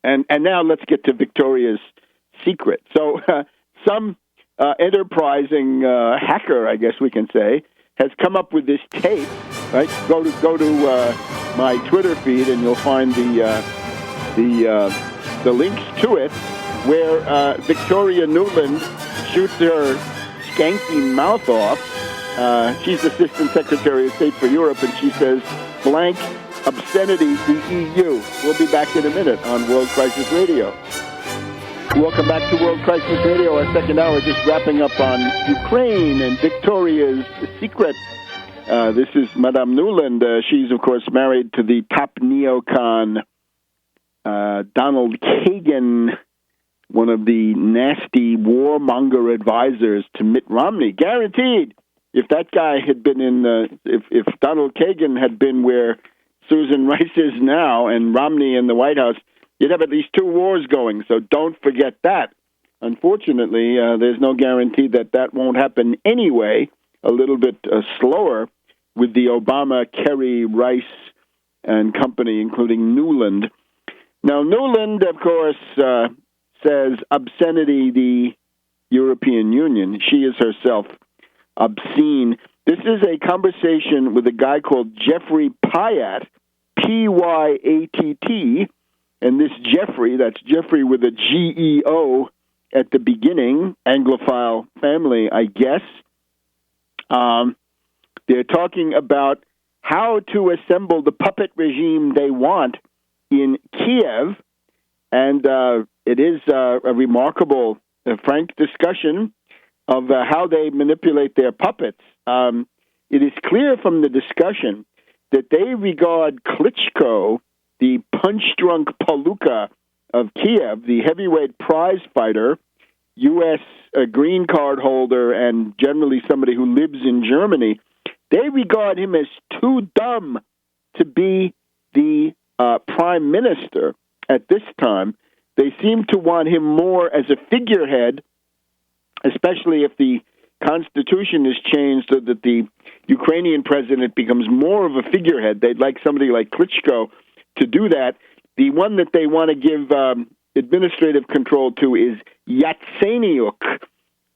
And now let's get to Victoria's Secret. So some enterprising hacker, I guess we can say, has come up with this tape. Right? Go to my Twitter feed, and you'll find the links to it, where Victoria Nuland shoots her skanky mouth off. She's Assistant Secretary of State for Europe, and she says, blank obscenity, the EU. We'll be back in a minute on World Crisis Radio. Welcome back to World Crisis Radio. Our second hour just wrapping up on Ukraine and Victoria's Secret. This is Madame Nuland. She's, of course, married to the top neocon, Donald Kagan, one of the nasty warmonger advisors to Mitt Romney. Guaranteed, if that guy had been if Donald Kagan had been where Susan Rice is now and Romney in the White House, you'd have at least 2 wars going, so don't forget that. Unfortunately, there's no guarantee that won't happen anyway, a little bit slower with the Obama, Kerry, Rice, and company, including Nuland. Now, Nuland, of course, says obscenity, the European Union. She is herself obscene. This is a conversation with a guy called Jeffrey Pyatt, P-Y-A-T-T, and this Jeffrey, that's Jeffrey with a G-E-O at the beginning, Anglophile family, I guess. They're talking about how to assemble the puppet regime they want in Kiev, and it is a remarkable, frank discussion of how they manipulate their puppets. It is clear from the discussion that they regard Klitschko, the punch-drunk palooka of Kiev, the heavyweight prize fighter, U.S. green card holder, and generally somebody who lives in Germany, they regard him as too dumb to be the prime minister at this time. They seem to want him more as a figurehead, especially if the constitution is changed so that the Ukrainian president becomes more of a figurehead. They'd like somebody like Klitschko to do that. The one that they want to give administrative control to is Yatsenyuk.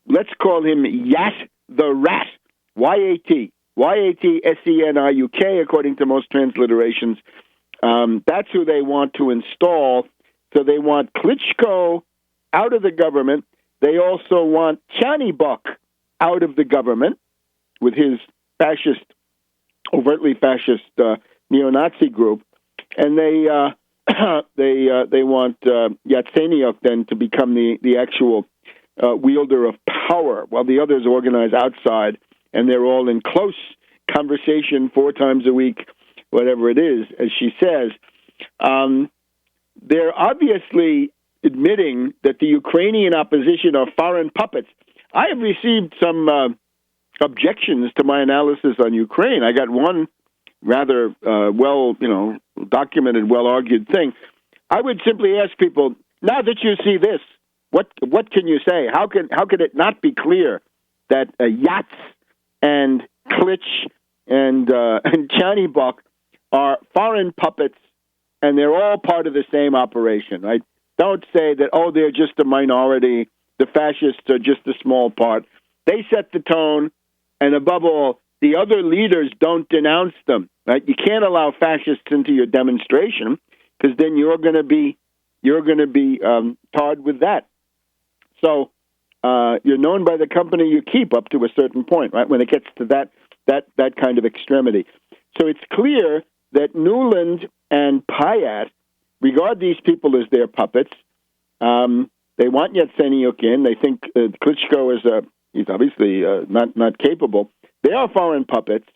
Let's call him Yat the Rat, Y-A-T. Y-A-T-S-E-N-I-U-K, according to most transliterations. That's who they want to install. So they want Klitschko out of the government. They also want Chanibok out of the government with his fascist, overtly fascist neo-Nazi group. And they want Yatsenyuk then to become the actual wielder of power, while the others organize outside, and they're all in close conversation 4 times a week, whatever it is, as she says. They're obviously admitting that the Ukrainian opposition are foreign puppets. I have received some objections to my analysis on Ukraine. I got one rather documented, well-argued thing. I would simply ask people, now that you see this, what can you say? How could it not be clear that Yats and Klitsch and Chanibok are foreign puppets, and they're all part of the same operation, right? Don't say that, they're just a minority, the fascists are just a small part. They set the tone, and above all, the other leaders don't denounce them, right? You can't allow fascists into your demonstration, because then you're going to be tarred with that. So you're known by the company you keep up to a certain point, right? When it gets to that kind of extremity. So it's clear that Nuland and Pyatt regard these people as their puppets. They want Yatsenyuk in. They think Klitschko he's obviously not capable. They are foreign puppets.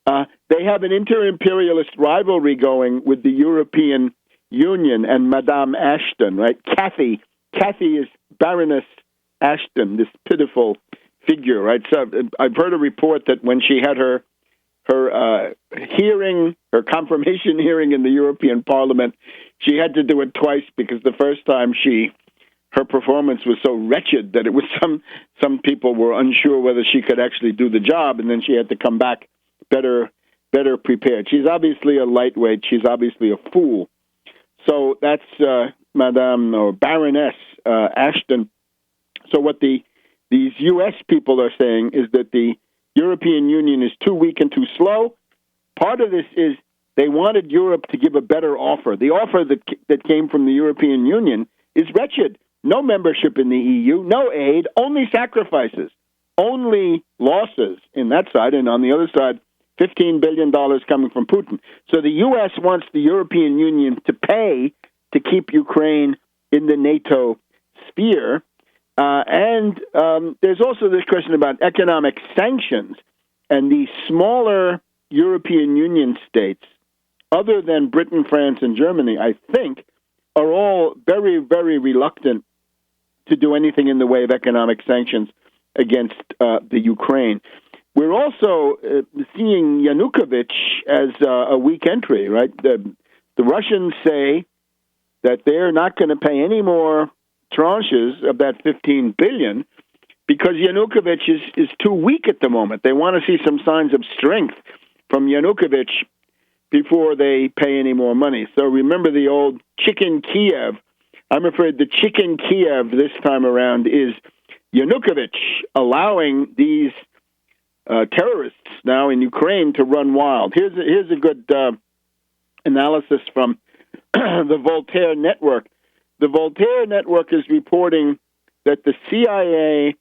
They have an inter-imperialist rivalry going with the European Union and Madame Ashton, right? Cathy is Baroness Ashton, this pitiful figure, right? So I've heard a report that when she had her hearing, her confirmation hearing in the European Parliament, she had to do it twice because the first time her performance was so wretched that it was some people were unsure whether she could actually do the job, and then she had to come back better prepared. She's obviously a lightweight. She's obviously a fool. So that's Madame or Baroness Ashton. So what these U.S. people are saying is that the European Union is too weak and too slow. Part of this is they wanted Europe to give a better offer. The offer that came from the European Union is wretched. No membership in the EU, no aid, only sacrifices, only losses in that side. And on the other side, $15 billion coming from Putin. So the U.S. wants the European Union to pay to keep Ukraine in the NATO sphere. And there's also this question about economic sanctions. And the smaller European Union states, other than Britain, France, and Germany, I think, are all very, very reluctant to do anything in the way of economic sanctions against the Ukraine. We're also seeing Yanukovych as a weak entry, right? The Russians say that they're not going to pay any more tranches of that $15 billion because Yanukovych is too weak at the moment. They want to see some signs of strength from Yanukovych before they pay any more money. So remember the old chicken Kiev. I'm afraid the chicken Kiev this time around is Yanukovych allowing these terrorists now in Ukraine to run wild. Here's a good analysis from the Voltaire Network. The Voltaire Network is reporting that the CIA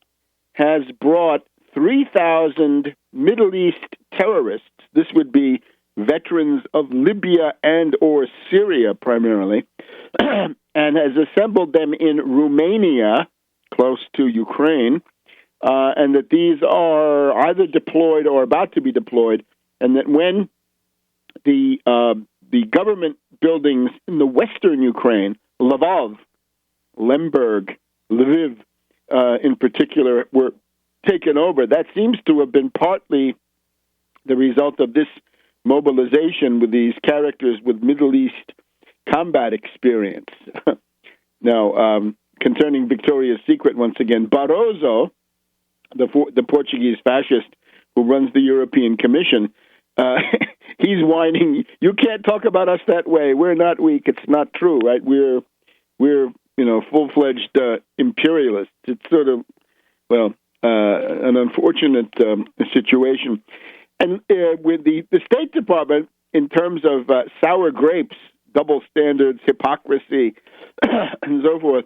has brought 3,000 Middle East terrorists. This would be veterans of Libya and or Syria primarily, and has assembled them in Romania, close to Ukraine, and that these are either deployed or about to be deployed, and that when the government buildings in the western Ukraine, Lvov, Lemberg, Lviv in particular, were taken over, that seems to have been partly the result of this mobilization with these characters with Middle East combat experience. Now, concerning Victoria's Secret, once again, Barroso, the Portuguese fascist who runs the European Commission, he's whining, you can't talk about us that way. We're not weak. It's not true, right? We're full-fledged imperialists. It's sort of, an unfortunate situation. And with the State Department, in terms of sour grapes, double standards, hypocrisy, and so forth,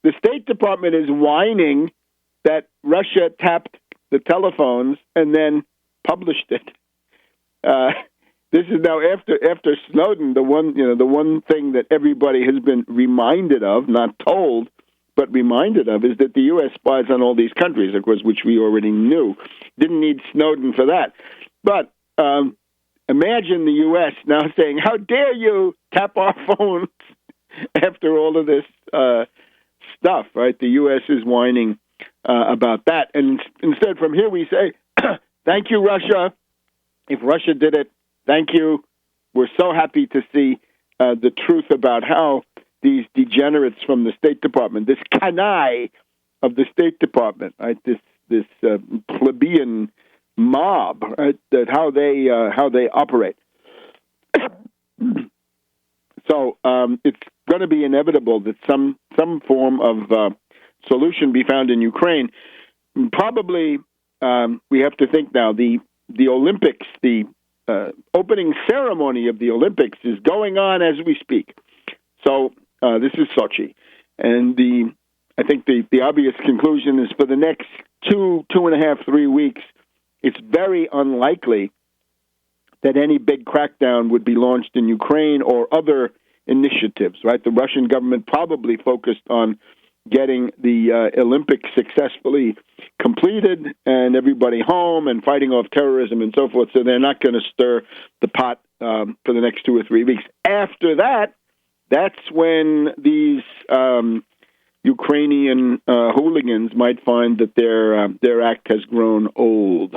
the State Department is whining that Russia tapped the telephones and then published it. This is now after Snowden, the one thing that everybody has been reminded of, not told, but reminded of, is that the U.S. spies on all these countries, of course, which we already knew. Didn't need Snowden for that. But imagine the U.S. now saying, how dare you tap our phones after all of this stuff, right? The U.S. is whining about that. And instead, from here, we say, thank you, Russia. If Russia did it, thank you. We're so happy to see the truth about how these degenerates from the State Department, this canaille of the State Department, right? This plebeian mob, right? That how they operate. So it's going to be inevitable that some form of solution be found in Ukraine. Probably we have to think now. The Olympics, the opening ceremony of the Olympics is going on as we speak. So this is Sochi, and I think the obvious conclusion is for the next 2.5, 3 weeks, it's very unlikely that any big crackdown would be launched in Ukraine or other initiatives, right? The Russian government probably focused on getting the Olympics successfully completed and everybody home and fighting off terrorism and so forth, so they're not going to stir the pot for the next 2 or 3 weeks. After that, that's when these Ukrainian hooligans might find that their act has grown old.